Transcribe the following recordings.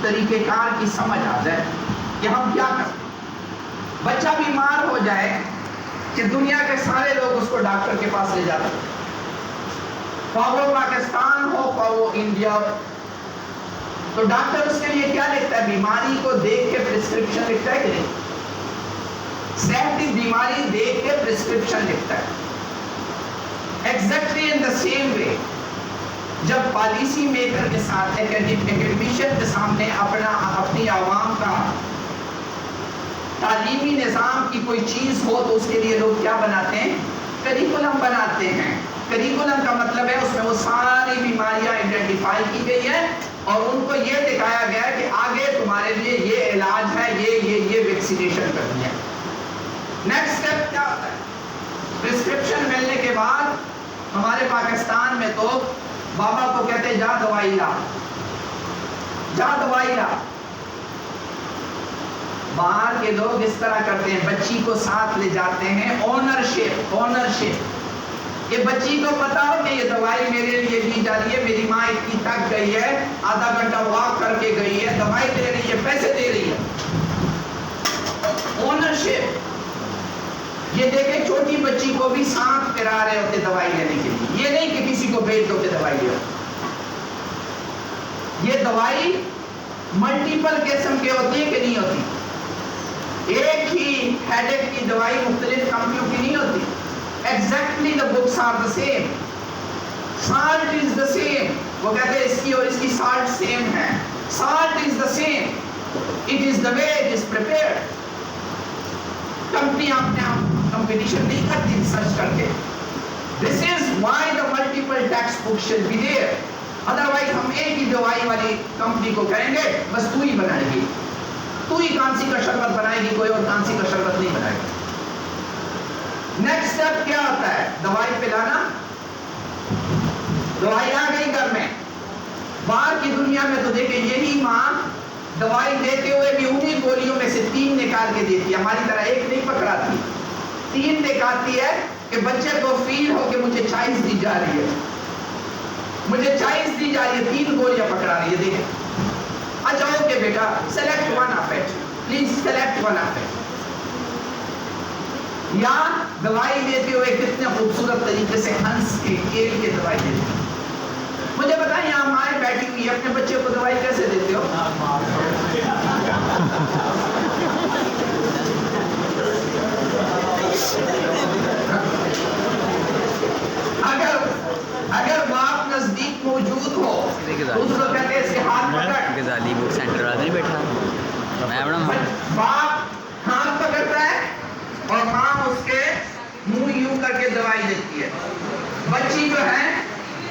طریقہ کار کی سمجھ آ جائے کہ ہم کیا کرتے ہیں۔ بچہ بیمار ہو جائے کہ دنیا کے سارے لوگ اس کو ڈاکٹر کے پاس لے جاتے ہیں، خواہ وہ پاکستان ہو خواہ وہ انڈیا ہو، تو ڈاکٹر اس کے لیے کیا لکھتا ہے؟ بیماری کو دیکھ کے پرسکرپشن لکھتا ہے کہ نہیں؟ صحت کی بیماری دیکھ کے پرسکرپشن لکھتا ہے۔ Exactly in the same way جب پالیسی میکر کے ساتھ اکیڈمیشن کے سامنے اپنی عوام کا تعلیمی نظام کی کوئی چیز ہو تو اس کے لیے لوگ کیا بناتے ہیں؟ کریکولم بناتے ہیں۔ کریکولم کا مطلب ہے اس میں وہ ساری بیماریاں آئیڈینٹیفائی کی گئی ہے اور ان کو یہ دکھایا گیا ہے کہ آگے تمہارے لیے یہ علاج ہے، یہ ویکسینیشن کرنی ہے۔ نیکسٹ سٹیپ کیا ہوتا ہے؟ پرسکرپشن ملنے کے بعد ہمارے پاکستان میں تو بابا کو کہتے ہیں جا دوائی لا، جا دوائی لا۔ باہر کے لوگ اس طرح کرتے ہیں، بچی کو ساتھ لے جاتے ہیں، اونرشپ۔ یہ بچی کو پتا ہو کہ یہ دوائی میرے لیے دی جا رہی ہے، میری ماں اتنی تک گئی ہے، آدھا گھنٹہ واک کر کے گئی ہے، دوائی دے رہی ہے، پیسے دے رہی ہے۔ اونرشپ۔ یہ دیکھیں چھوٹی بچی کو بھی ساتھ کرا رہے ہوتے دوائی لینے کے لیے، یہ نہیں کہ کسی کو بھیج دو کہ دوائی لے۔ یہ دوائی ملٹیپل قسم کے ہوتی ہے کہ نہیں ہوتی؟ ایک ہی ہیڈیک کی دوائی مختلف کمپنیوں کی نہیں ہوتی۔ Exactly the books are the same. Salt is the same. وہ کہتے ہیں اس کی اور اس کی salt same ہے۔ Salt is the same. It is the way it is prepared. Company اپنے آپ کمپٹیشن نہیں کرتی ریسرچ کر کے۔ This is why the multiple textbooks should be there. Otherwise ہم ایک ہی دوائی والی کمپنی کو کہیں گے بس تو ہی بنائے گی، تو ہی کانسی کا شربت بنائے گی، کوئی اور کانسی کا شربت نہیں بنائے گی۔ نیکسٹ سٹیپ کیا ہوتا ہے؟ دوائی پلانا۔ دوائی آ گئی گھر میں۔ باہر کی دنیا میں تو دیکھیں یہی ماں دوائی دیتے ہوئے بھی انہیں گولیوں میں سے 3 نکال کے دیتی ہے، ہماری طرح ایک نہیں پکڑاتی، 3 نکالتی ہے کہ بچے کو فیل ہو کہ مجھے چوائس دی جا رہی ہے، مجھے چوائس دی جا رہی ہے، 3 گولیاں پکڑا رہی ہے۔ دیکھیں اچھا okay beta select one of it, please select one of it. یا دوائی دیتے ہوئے کتنے خوبصورت طریقے سے ہنس کے کھیل کے دوائی دیتے ہیں۔ مجھے بتائیں یہاں مائیں بیٹھی ہوئی ہے، اپنے بچے کو دوائی کیسے دیتے ہو؟ اگر باپ نزدیک موجود ہو تو اس کو کہتے ہیں اس کے ہاتھ پکڑ۔ غزالی بک سینٹر والے نہیں بیٹھا، باپ ہاتھ پکڑتا ہے اور ماں اس کے منہ یوں کر کے دوائی دیتی ہے۔ بچی جو ہے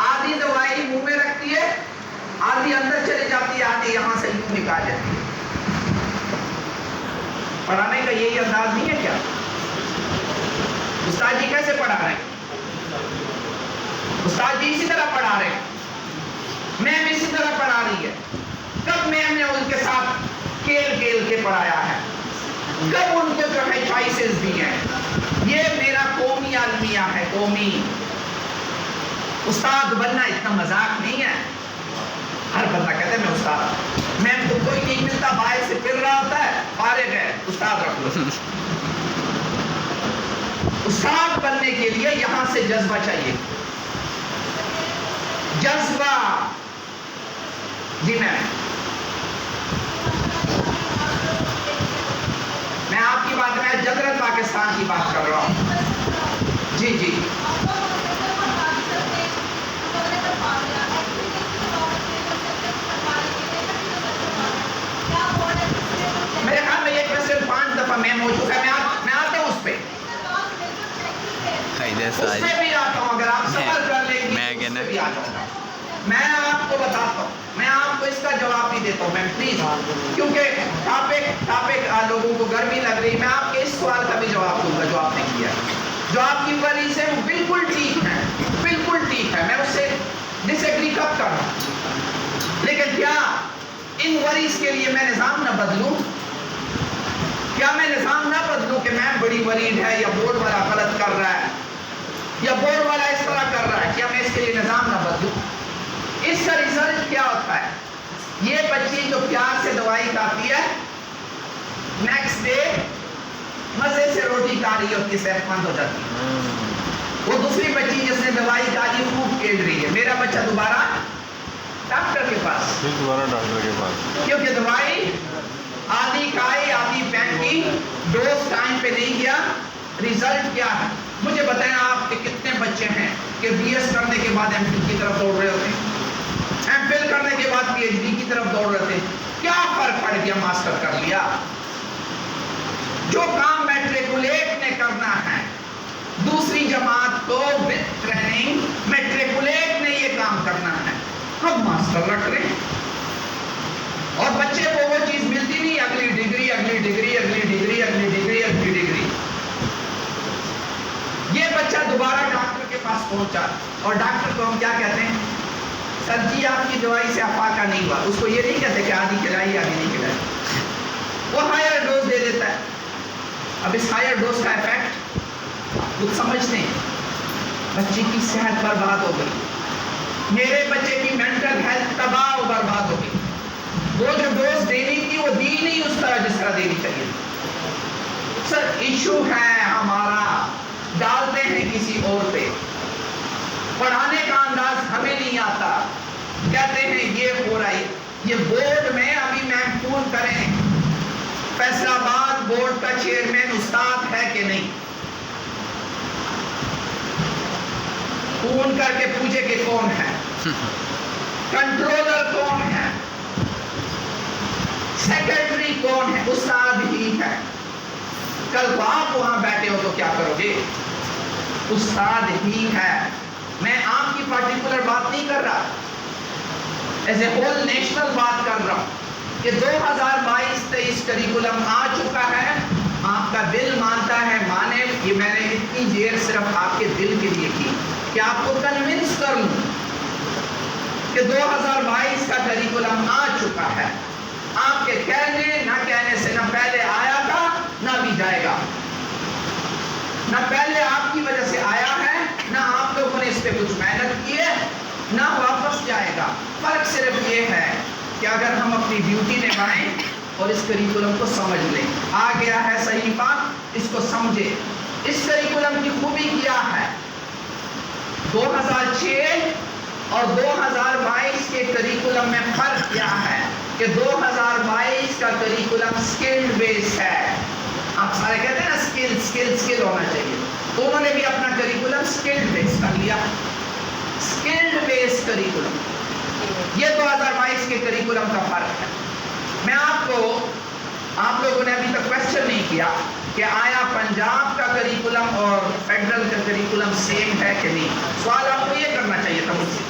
آدھی دوائی منہ میں رکھتی ہے، آدھی اندر چلی جاتی ہے، آدھی یہاں سے یوں نکال جاتی ہے۔ پڑھانے کا یہی انداز نہیں ہے کیا؟ استاد جی کیسے پڑھا رہے ہیں؟ استاد جی اسی طرح پڑھا رہے ہیں، میم اسی طرح پڑھا رہی ہے۔ کب میم نے ان کے ساتھ کھیل کھیل کے پڑھایا ہے، کب ان کو جو ہے چوائسز دی ہیں۔ یہ میرا قومی المیہ ہے، قومی۔ استاد بننا اتنا مذاق نہیں ہے۔ ہر بندہ کہتا ہے میں استاد، میم کو کوئی نہیں ملتا، باہر سے پھر رہا ہوتا ہے، فارغ ہے، استاد رکھ لو۔ استاد بننے کے لیے یہاں سے جذبہ چاہیے، جذبہ۔ جی میں آپ کی بات میں جنرل پاکستان کی بات کر رہا ہوں۔ جی جی میرے خیال میں یہ کوشچن 5 دفعہ میں ہو چکا ہے، میں آتا ہوں اس پہ بھی آتا ہوں۔ اگر آپ سفر کر لیں گے میں بھی آ جاؤں گا۔ میں آپ کو بتاتا ہوں، میں آپ کو اس کا جواب بھی دیتا ہوں میم پلیز، کیونکہ ٹاپک لوگوں کو گرمی لگ رہی ہے۔ میں آپ کے اس سوال کا بھی جواب دوں گا جو آپ نے کیا، جو آپ کی وریز ہے وہ بالکل ٹھیک ہے، بالکل ٹھیک ہے، میں اس سے ڈس ایگری کب کر رہا ہوں، لیکن کیا ان وریز کے لیے میں نظام نہ بدلوں؟ کیا میں نظام نہ بدلوں کہ میں بڑی ورید ہے یا بورڈ والا غلط کر رہا ہے یا بورڈ والا اس طرح کر رہا ہے، کیا میں اس کے لیے نظام نہ بدلوں؟ اس کا ریزلٹ کیا ہوتا ہے؟ یہ یہ بچی جو پیار سے دوائی کھاتی ہے نیکسٹ ڈے مزے سے روٹی کھا رہی ہوتی ہے، صحت مند ہو جاتی ہے۔ وہ دوسری بچی جس نے دوائی کھا لی خوب کھیل رہی ہے، میرا بچہ دوبارہ ڈاکٹر کے پاس، پھر دوبارہ ڈاکٹر کے پاس، کیونکہ دوائی آدھی کھائی آدھی پھینکی، ڈوز ٹائم پہ نہیں گیا۔ ریزلٹ کیا ہے؟ مجھے بتائیں آپ کے کتنے بچے ہیں کہ بی ایس کرنے کے بعد ایم فل کی طرف دوڑ رہے ہوتے ہیں، ایم فل کرنے کے بعد پی ایچ ڈی کی طرف دوڑ رہے تھے؟ کیا فرق پڑ گیا ماسٹر کر لیا؟ جو کام میٹریکولیٹ نے کرنا ہے دوسری جماعت کو وتھ ٹریننگ، میٹریکولیٹ نے یہ کام کرنا ہے، ہم ماسٹر رکھ رہے ہیں اور بچے کو وہ چیز ملتی نہیں، اگلی ڈگری اگلی ڈگری اگلی ڈگری اگلی ڈگری اگلی ڈگری۔ یہ بچہ دوبارہ ڈاکٹر کے پاس پہنچا اور ڈاکٹر کو ہم کیا کہتے ہیں؟ سر جی آپ کی دوائی سے افاقہ نہیں ہوا۔ اس کو یہ نہیں کہتے کہ آدھی کھلائی آدھی نہیں کھلائی، وہ ہائر ڈوز دے دیتا ہے۔ اب اس ہائر ڈوز کا ایفیکٹ کچھ سمجھتے ہیں، بچے کی صحت برباد ہو گئی، میرے بچے کی مینٹل ہیلتھ تباہ و برباد ہو گئی۔ وہ جو ڈوز دینی تھی وہ دی نہیں اس طرح جس طرح دینی چاہیے۔ سر ایشو ہے ہمارا، ڈالتے ہیں کسی اور پہ، پڑھانے کا انداز ہمیں نہیں آتا، کہتے ہیں یہ ہو رہا ہے۔ یہ بورڈ میں ابھی محفوظ کریں، فیصل آباد بورڈ کا چیئرمین استاد ہے کہ نہیں؟ فون کر کے پوچھے کہ کون ہے، کنٹرولر کون ہے، سیکرٹری کون ہے؟ استاد ہی ہے۔ کل کو آپ وہاں بیٹھے ہو تو کیا کرو گے؟ استاد ہی ہے۔ میں آپ کی پارٹیکولر بات نہیں کر رہا، ایز اے ہول نیشنل بات کر رہا ہوں کہ 2022-23 کریکولم آ چکا ہے، آپ کا دل مانتا ہے مانے، یہ میں نے اتنی دیر صرف آپ کے دل کے لیے کی کہ آپ کو کنونس کر لوں کہ 2022 کا کریکولم آ چکا ہے۔ آپ کے کہنے نہ کہنے سے نہ پہلے آیا تھا نہ بھی جائے گا، نہ پہلے آپ کی وجہ سے آیا ہے نہ آپ لوگوں نے اس پہ کچھ محنت کی ہے نہ واپس جائے گا۔ فرق صرف یہ ہے کہ اگر ہم اپنی ڈیوٹی نبھائیں اور اس کریکولم کو سمجھ لیں، آ گیا ہے صحیفہ، اس کو سمجھے۔ اس کریکولم کی خوبی کیا ہے؟ 2006 اور 2022 کے کریکولم میں فرق کیا ہے کہ 2022 کا کریکولم سکل بیس ہے۔ آپ سارے کہتے ہیں نا سکل سکل سکل ہونا چاہیے، تو انہوں نے بھی اپنا کریکولم سکل بیس کر لیا، سکل بیس کریکولم۔ یہ 2022 کے کریکولم کا فرق ہے۔ میں آپ لوگوں نے ابھی تک کوشچن نہیں کیا کہ آیا پنجاب کا کریکولم اور فیڈرل کا کریکولم سیم ہے کہ نہیں؟ سوال آپ کو یہ کرنا چاہیے تھا مجھ سے۔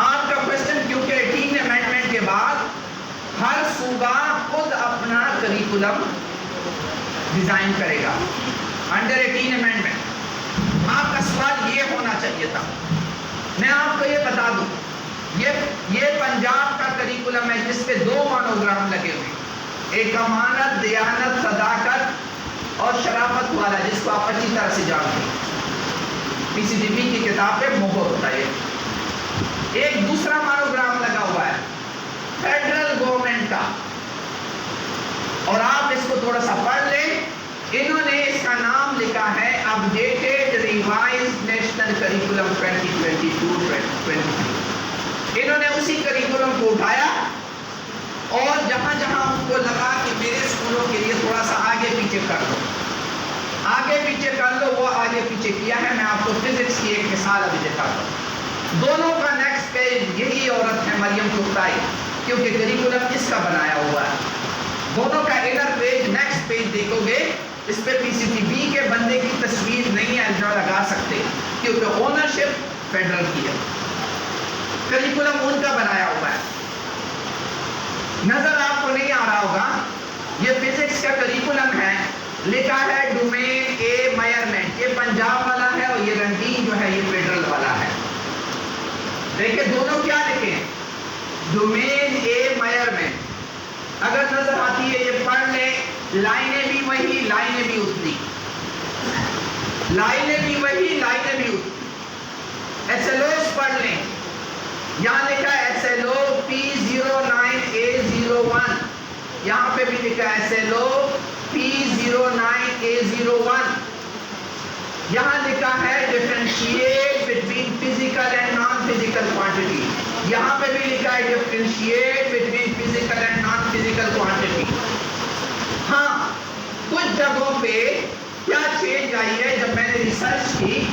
آپ کا کوشچن، کیونکہ 18 امینڈمنٹ کے بعد ہر صوبہ خود اپنا کریکولم ڈیزائن کرے گا انڈر 18 امینڈمنٹ، آپ کا سوال یہ ہونا چاہیے تھا۔ میں آپ کو یہ بتا دوں، یہ پنجاب کا کریکولم ہے جس پہ 2 مونوگرام لگے ہوئے، ایک امانت، دیانت، صداقت اور شرافت والا، جس کو آپ اچھی طرح سے جانتے ہیں، پی سی ڈی پی کی کتاب پہ مہر ہوتا ہے۔ ایک دوسرا مونوگرام لگا ہوا ہے فیڈرل گورنمنٹ کا، اور آپ اس کو تھوڑا سا پڑھ لیں، انہوں نے اس کا نام لکھا ہے اپڈیٹڈ ریوائزڈ نیشنل کریکولم 2022-23۔ انہوں نے اسی کریکولم کو اٹھایا اور جہاں جہاں ان کو لگا کہ میرے اسکولوں کے لیے تھوڑا سا آگے پیچھے کر لو، آگے پیچھے کر لو، وہ آگے پیچھے کیا ہے۔ میں آپ کو فزکس کی ایک مثال ابھی دکھاتا ہوں۔ دونوں کا نیکسٹ پیج یہی عورت ہے، مریم چغتائی، کیونکہ کریکولم اس کا بنایا ہوا ہے۔ دونوں کا انر پیج، نیکسٹ پیج دیکھو گے، اس پہ پی سی ٹی بی کے بندے کی تصویر نہیں ہے جو لگا سکتے، کیونکہ اونرشپ فیڈرل کی ہے، کریکولم ان کا بنایا ہوا ہے۔ نظر آپ کو نہیں آ رہا ہوگا، یہ فزکس کا کریکولم ہے، لکھا ہے ڈومین اے میئرمنٹ، یہ پنجاب والا ہے اور یہ رنگین جو ہے یہ فیڈرل والا ہے۔ دیکھیں دونوں کیا لکھیں، ڈومین اے میئرمنٹ۔ اگر نظر آتی ہے یہ پڑھ لیں، لائنیں بھی وہی، لائنیں بھی اتنی، لائنیں بھی وہی، لائنیں بھی اتنی۔ ایس ایل اوز پڑھ لیں، یہاں لکھا ہے S L O P0 K01. یہاں لکھا ہے differentiate between physical and non-physical quantity. یہاں پہ بھی لکھا ہے differentiate between physical and non-physical quantity. ہاں کچھ جگہوں پہ کیا چینج آئی ہے جب میں نے ریسرچ کی